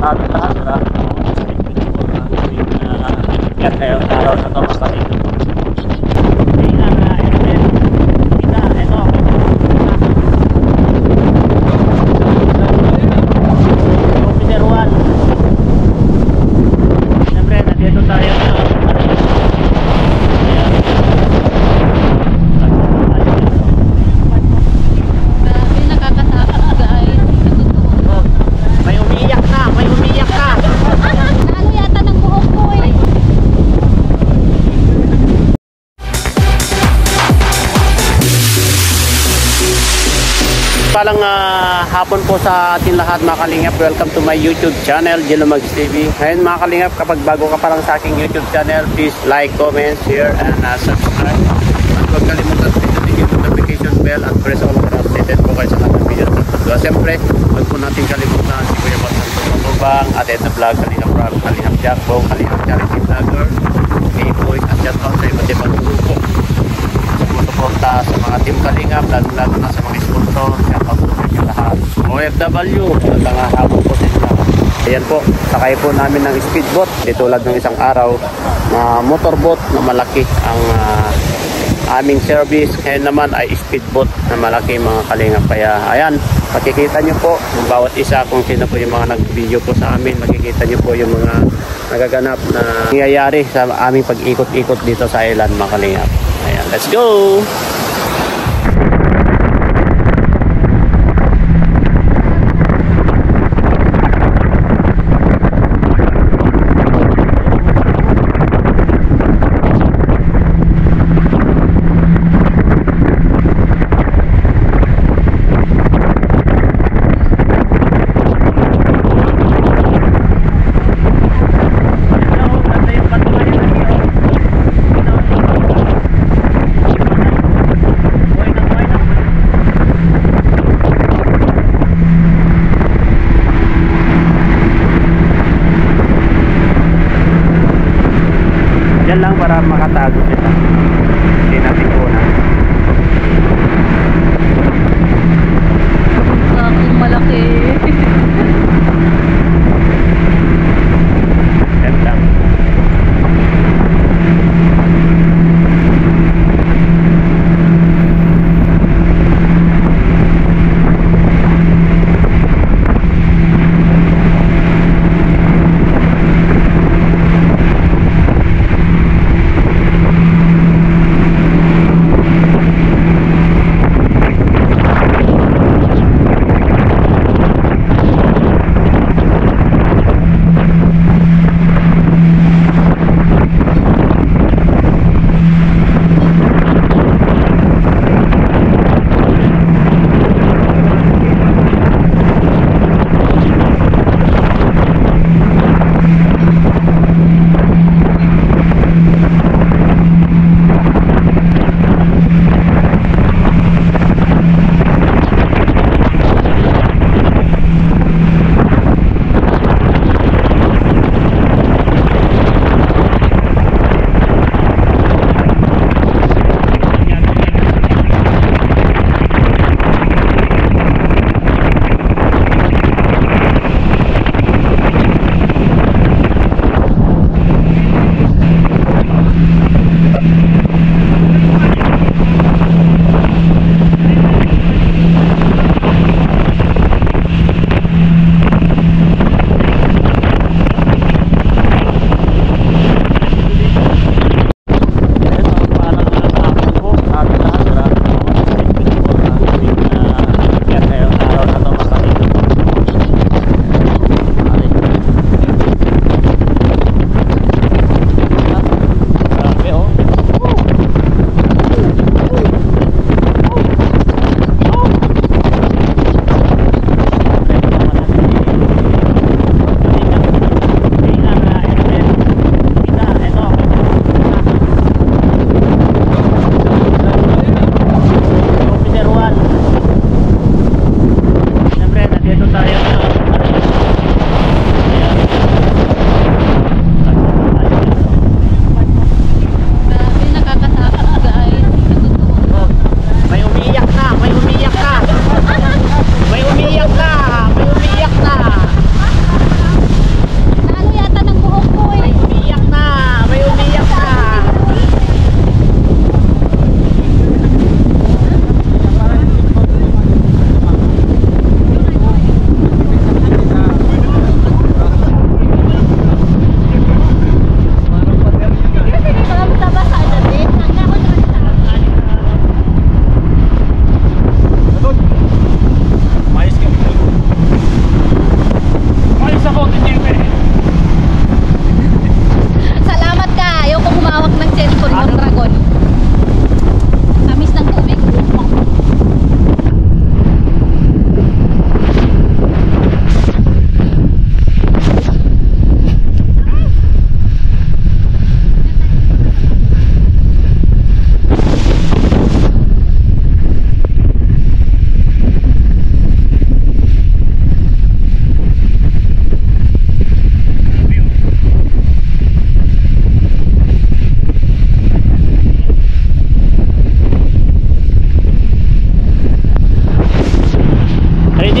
lahat na yan ngayong araw na ito mga kalingap. Palang hapon po sa ating lahat mga kalingap. Welcome to my YouTube channel, Jelomags TV. Ngayon mga kalingap, kapag bago ka pa lang sa aking YouTube channel, please like, comment, share, and subscribe. At huwag kalimutan pindutin yung notification bell at press all para updated po kayo sa ating video. So siyempre, huwag po natin kalimutan si Kuya Batanto Mabang, at Edna Vlog, Kalingap Rob, Kalingap Jackbo, Kalingap Charity Vlogger, K-Boys, at shoutout sa iba't ibang grupo. Suporta sa mga team Kalingap, lalo na sa mga sponsor, shoutout po ninyo lahat. OFW, magandang hapon po sa inyo. Ayan po, sakay po namin ng speedboat. Di tulad ng isang araw na motorboat na malaki ang aming service. Ngayon naman ay speedboat na malaki mga Kalingap. Kaya ayan, makikita nyo po ng bawat isa kung sino po yung mga nag-video po sa amin. Makikita nyo po yung mga nagaganap na nangyayari sa aming pag-ikot-ikot dito sa island mga Kalingap. Ayan, let's go! Yan lang para makatago kita. Hindi natin kunan. Ang malaki. Yan lang.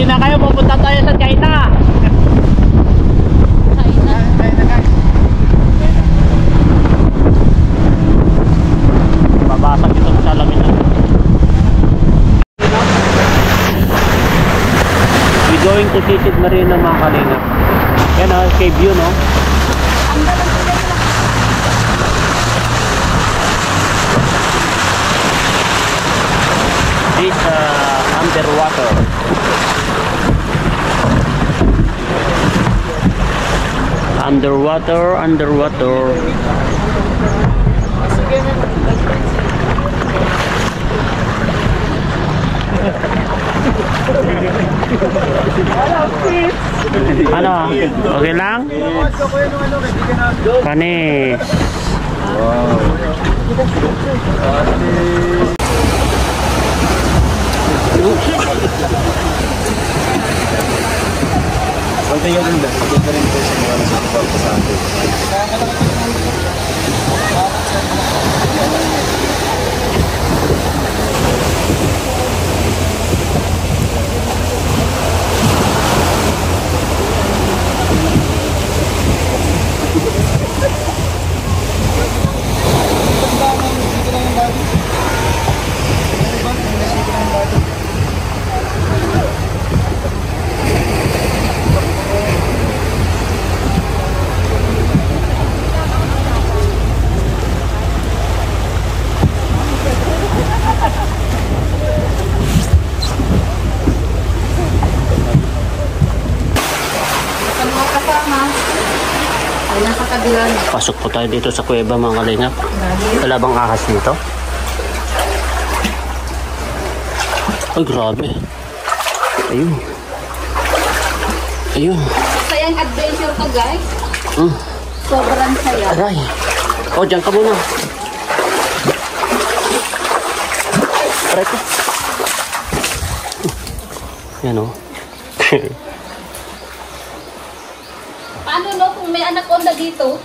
Ready na kayo, pupunta tayo sa China. Babasag itong salamin na. We're going to Sisig Marina, mga kalingap. Yan o, cave view, no? This underwater. Underwater. Ano? Okay lang? Panis. Wow. Huwag tayo ganda. Huwag ka rin po sa mga nasa sa atin. Pasok po tayo dito sa kuweba, mga kalingap. Wala bang ahas dito? Ay, grabe. Ayun. Sayang adventure to, guys. Hmm. Sobrang saya. Aray. Oh, dyan ka muna. Aray ko. Yan o. Paano no kung may anaconda dito?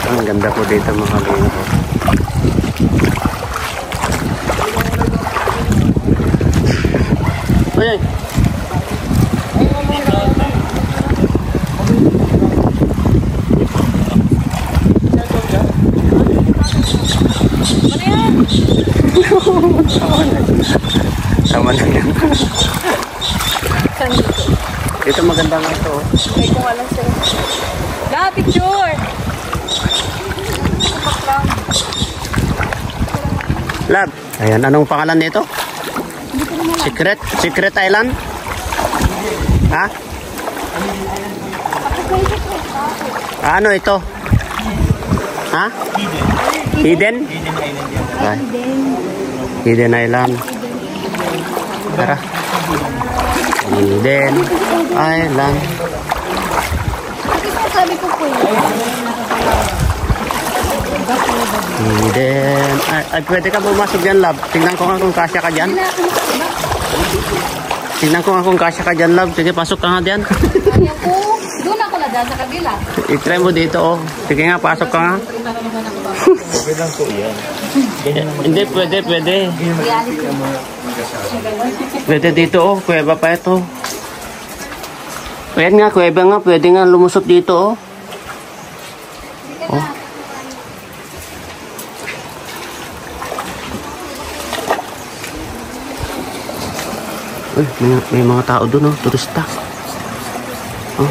Ang ganda po dito, mga kalingap. Ay! Sama na yan. Ito maganda nga ito. Ay, kung alam sa'yo. La, picture! Lab, ayan, anong pangalan nito? Secret Island? Ha? Ano ito? Ha? Hidden? Ay. Hidden Island. Tara. Hidden Island. Sabi ko po yun. Hidden. Ay, pwede ka pumasok dyan, Lab. Tingnan ko nga kung kasya ka dyan. Tingnan ko nga kung kasya ka dyan, Lab. Sige, pasok ka nga dyan. Kaya ko, doon ako na dyan sa kabila. I-try mo dito, oh. Sige nga, pasok ka nga. Okay lang po yan. Hindi, pwede. Pwede dito, oh. Kuweba pa ito. Ayan nga, kuweba nga. Pwede nga lumusot dito, oh. Oh. Uy, may mga tao doon, oh. Turista. Oh,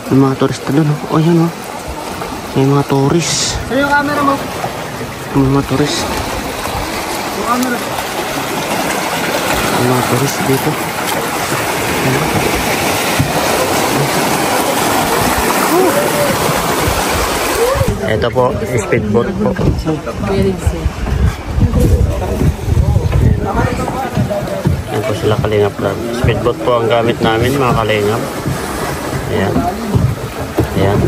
may mga turista doon, oh. Oh, yan, oh. May mga tourist. Ano yung camera mo? mga turis. Mga turis dito. Ito po, speedboat po. Yan po sila Kalingap Vlog. Speedboat po ang gamit namin mga Kalingap. Ayan. Ayan.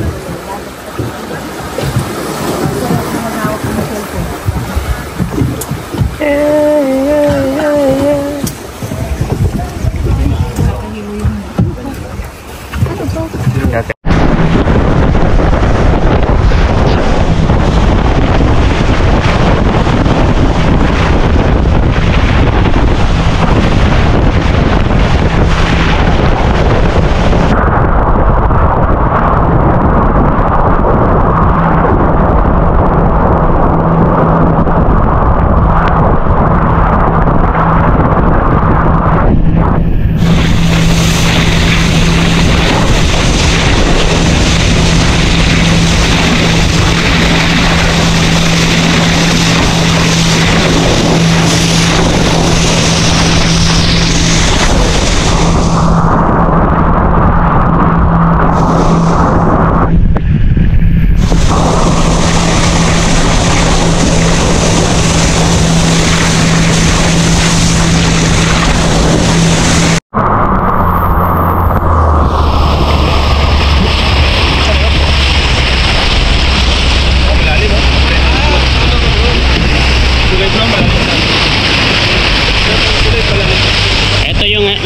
Okay.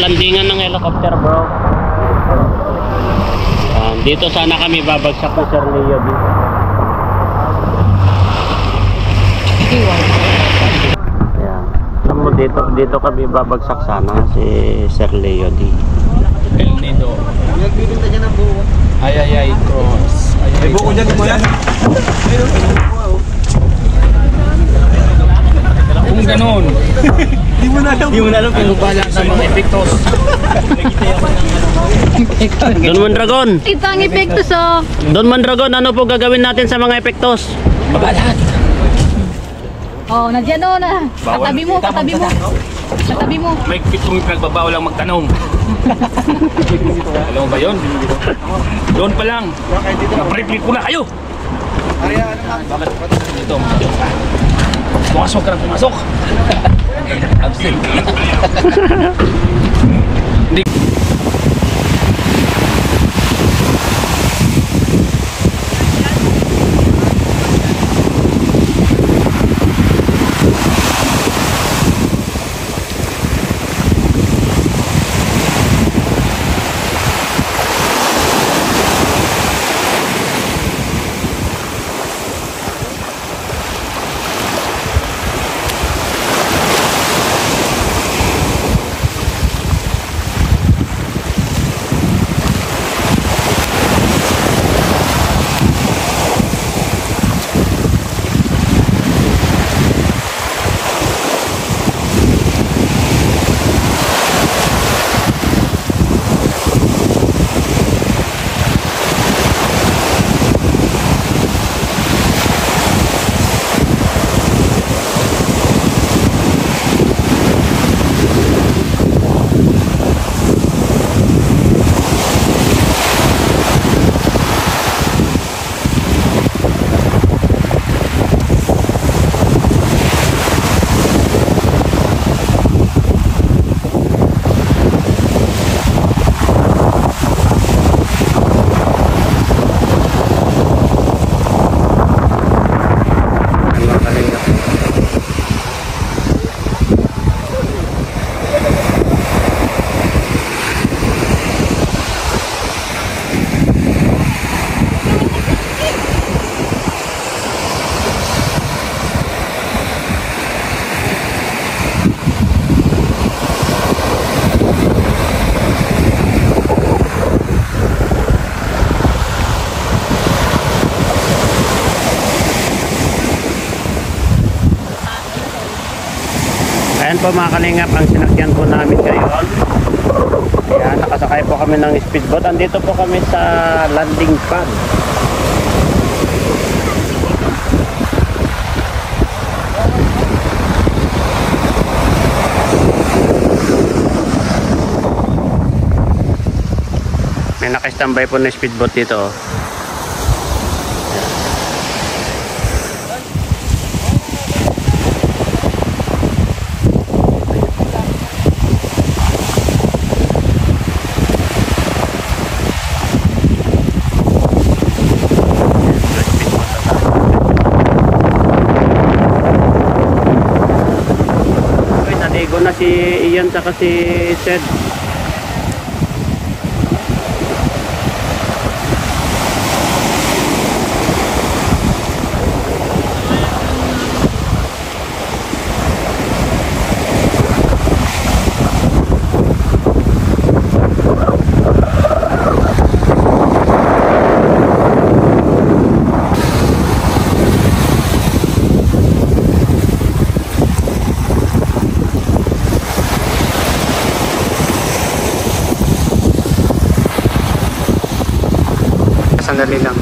Landingan ng helicopter, bro. Dito sana kami babagsak ng Sir Leo dito. Ayan. Alam mo, dito kami babagsak sana si Sir Leo di. El Nido. Nagbibinta niya ng buko. Ay, cross. Ay, buko dyan mo yan. Kung ganon. Di mo na alam kung bala sa mga epektos. Don Mondragon. Ito ang epekto so. Don Mondragon, ano po gagawin natin sa mga epektos? Babalat. Oh, nandiyan na. Katabi mo. Katabi mo. May pitong nagbabawal lang magtanong. Alam mo ba yun? Doon pa lang. Napripli ko na kayo. Dito. Pumasok ka na pumasok. Absent. Hindi. Ayan po mga kalingap, ang sinakyan po namin ngayon. Ayan, nakasakay po kami ng speedboat. Andito po kami sa landing pad. naka-standby po na speedboat dito. Oh. Na si Ian saka si Sed. Sandali lang.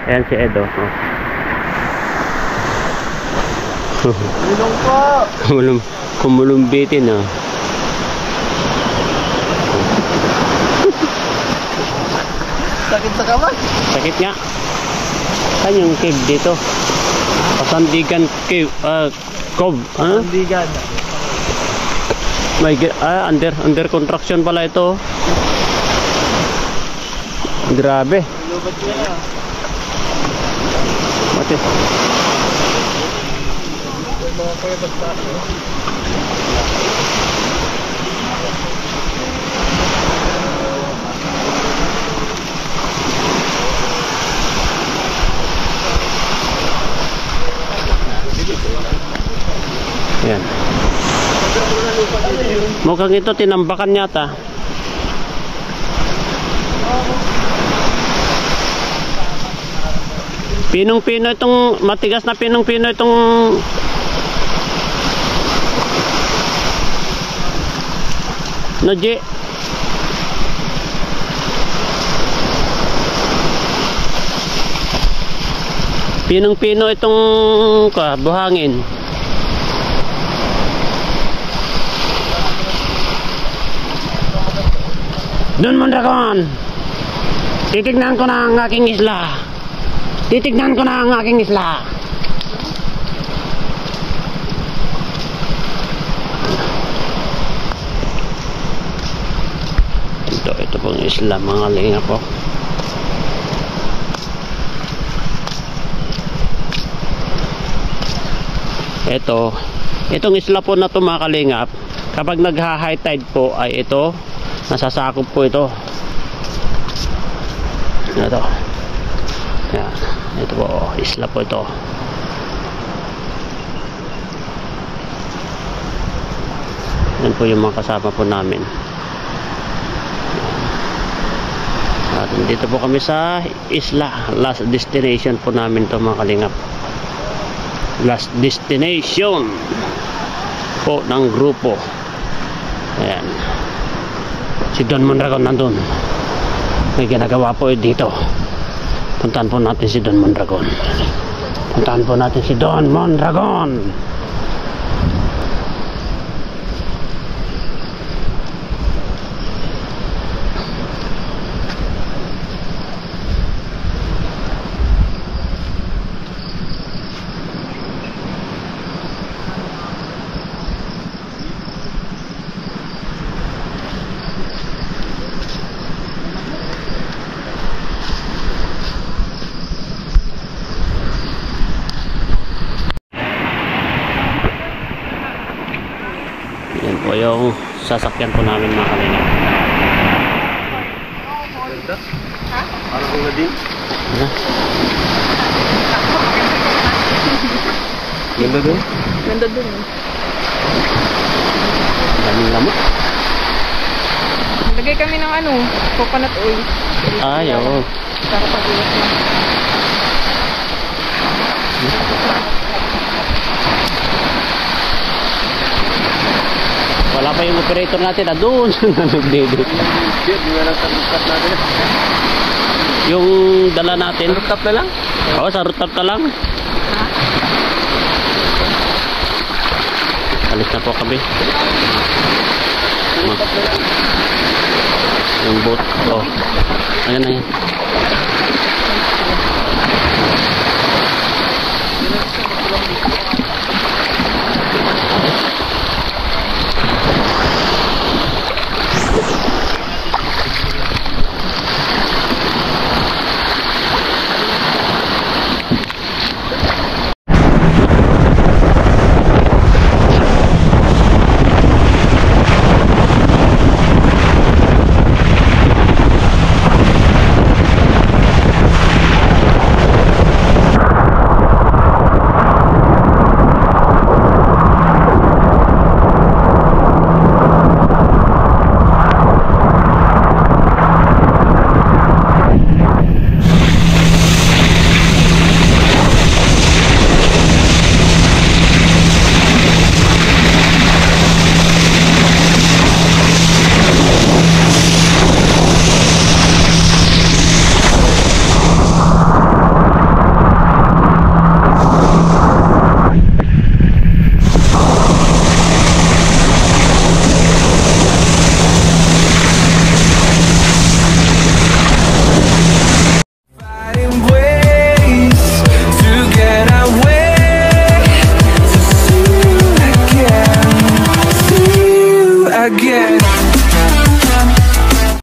Ayan si Edo. Tulong po! Kumulumbitin ah. Sakit sa kamay. Sakit nga. Saan yung cave dito? Pasandigan cave. Cove. Pasandigan. Under construction pala ito. Grabe. Lubat ko na. Mati. Yan. Mukhang ito tinambakan yata. Pinong-pino itong matigas na pinong-pino itong Naji. Pinong-pino itong buhangin. Don Mondragon. Titignan ko na ang aking isla. Titignan ko na ang aking isla. Ito pong isla mga linga po. Itong isla po na ito mga kalingap, kapag nagha-high tide po ay ito, nasasakop po ito. Ito. Yan. Ito po, isla po ito. Yan po yung mga kasama po namin. At dito po kami sa isla. Last destination po namin to mga kalingap. Last destination po ng grupo. Ayan. Si Don Mondragon nandun. May ginagawa po dito. Puntahan po natin si Don Mondragon. Puntahan po natin si Don Mondragon. yung sasakyan po namin mga kalingap. Parang kung din. Ano? Ganda dun? Ganda dun eh. Daming lamok. Lagay kami ng ano, coconut oil. Ay, oo. Para pag-iwas na. Wala pa yung operator natin. Doon nagdidit. Yung dala natin. Rooftop na lang? Oo, sa rooftop na lang. Alis na po kami. Yung boat. Oh. Ayan na yan. Again